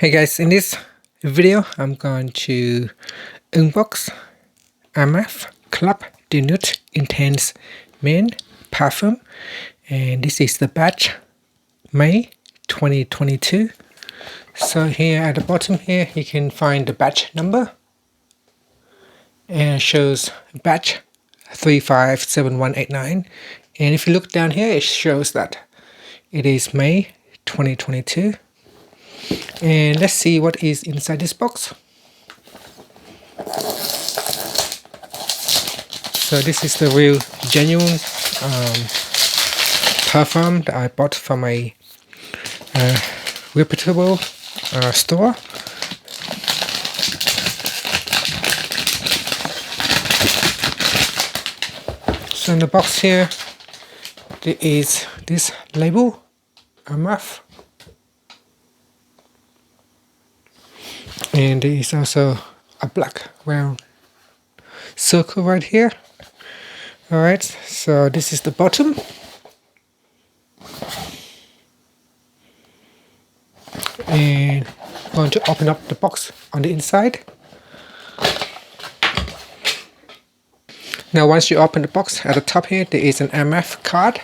Hey guys, in this video I'm going to unbox Armaf Club de Nuit Intense Men Perfume, and this is the batch May 2022. So here at the bottom here you can find the batch number, and it shows batch 357189, and if you look down here it shows that it is May 2022. And let's see what is inside this box. So this is the real genuine perfume that I bought from a reputable store. So in the box here there is this label, Armaf. And there is also a black round circle right here. Alright, so this is the bottom. And I'm going to open up the box on the inside. Now once you open the box, at the top here there is an Armaf card.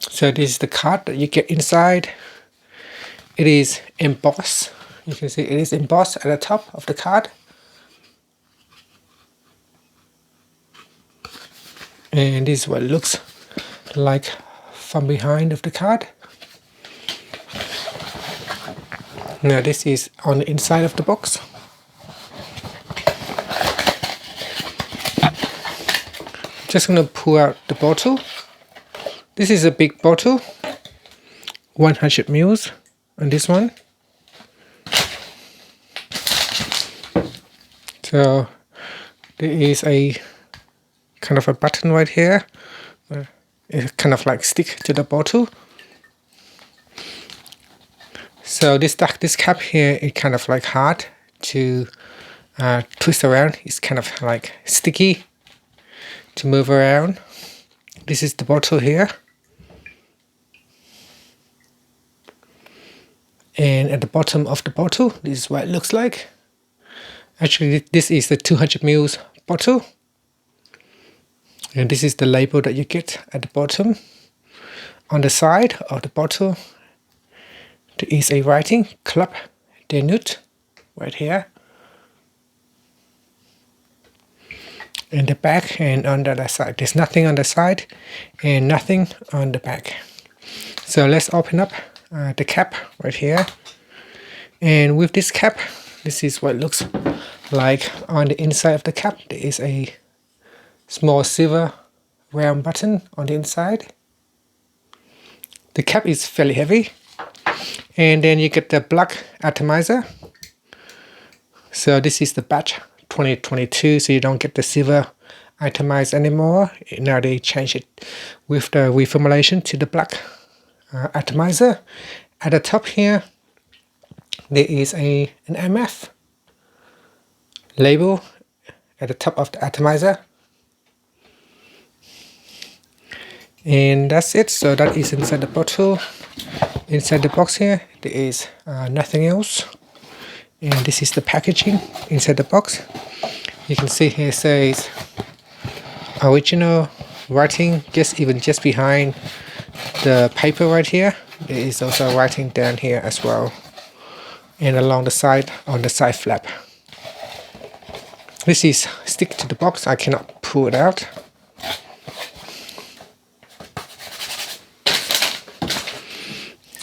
So this is the card that you get inside. It is embossed. You can see it is embossed at the top of the card. And this is what it looks like from behind of the card. Now this is on the inside of the box. Just going to pull out the bottle. This is a big bottle, 100 ml on this one. So there is a kind of a button right here. It kind of like stick to the bottle. So this cap here is kind of like hard to twist around. It's kind of like sticky to move around. This is the bottle here. And at the bottom of the bottle, this is what it looks like. Actually, this is the 200 ml bottle. And this is the label that you get at the bottom. On the side of the bottle, there is a writing, Club de Nuit, right here. And the back and on the other side. There's nothing on the side and nothing on the back. So let's open up the cap right here. And with this cap, this is what it looks like on the inside of the cap. There is a small silver round button on the inside. The cap is fairly heavy. And then you get the black atomizer. So this is the batch 2022, so you don't get the silver atomizer anymore. Now they change it with the reformulation to the black atomizer. At the top here there is an Armaf label at the top of the atomizer, and that's it. So that is inside the bottle. Inside the box here there is nothing else, and this is the packaging inside the box. You can see here it says original writing just behind the paper right here. There is also writing down here as well, and along the side on the side flap. This is stick to the box. I cannot pull it out.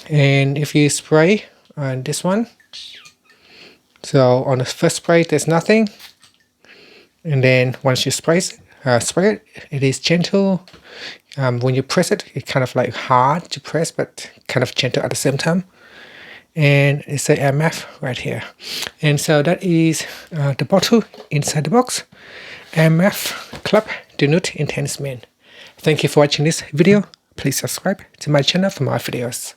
And if you spray on this one, so on the first spray there's nothing, and then once you spray it, it is gentle. When you press it, it's kind of like hard to press, but kind of gentle at the same time. And it's a Armaf right here. And so that is the bottle inside the box. Armaf Club de Nuit Intense Men. Thank you for watching this video. Please subscribe to my channel for more videos.